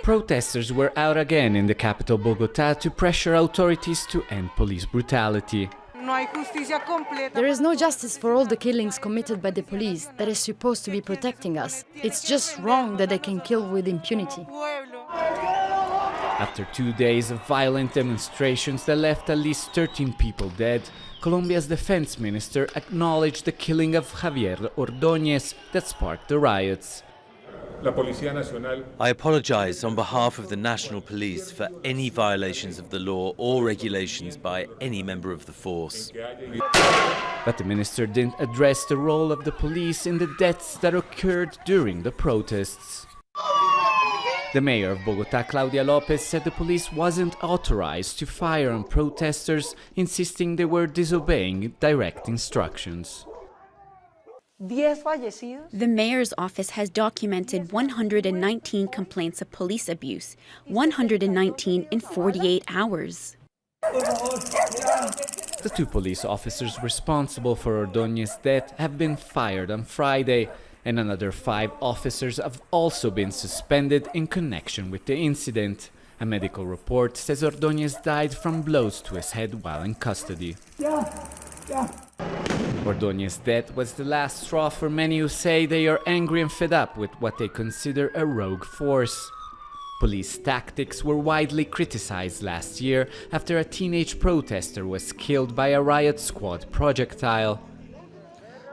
Protesters were out again in the capital Bogota to pressure authorities to end police brutality. There is no justice for all the killings committed by the police that is supposed to be protecting us. It's just wrong that they can kill with impunity. After 2 days of violent demonstrations that left at least 13 people dead, Colombia's defense minister acknowledged the killing of Javier Ordóñez that sparked the riots. I apologize on behalf of the National Police for any violations of the law or regulations by any member of the force. But the minister didn't address the role of the police in the deaths that occurred during the protests. The mayor of Bogota, Claudia Lopez, said the police wasn't authorized to fire on protesters, insisting they were disobeying direct instructions. The mayor's office has documented 119 complaints of police abuse, 119 in 48 hours. The 2 police officers responsible for Ordóñez's death have been fired on Friday, and another 5 officers have also been suspended in connection with the incident. A medical report says Ordóñez died from blows to his head while in custody. Ordóñez's death was the last straw for many who say they are angry and fed up with what they consider a rogue force. Police tactics were widely criticized last year after a teenage protester was killed by a riot squad projectile.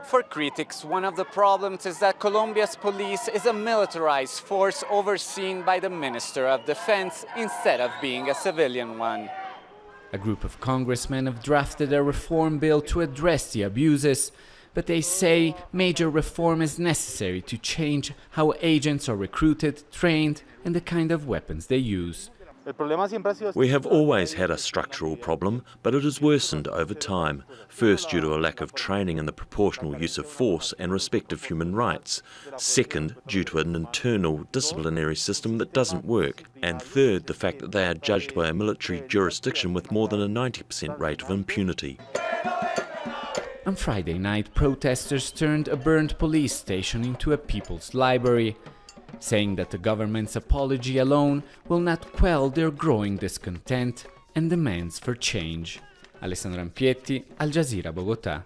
For critics, one of the problems is that Colombia's police is a militarized force overseen by the Minister of Defense instead of being a civilian one. A group of congressmen have drafted a reform bill to address the abuses, but they say major reform is necessary to change how agents are recruited, trained, and the kind of weapons they use. We have always had a structural problem, but it has worsened over time. First, due to a lack of training in the proportional use of force and respect of human rights. Second, due to an internal disciplinary system that doesn't work. And third, the fact that they are judged by a military jurisdiction with more than a 90% rate of impunity. On Friday night, protesters turned a burned police station into a people's library, saying that the government's apology alone will not quell their growing discontent and demands for change. Alessandro Rampietti, Jazeera, Bogota.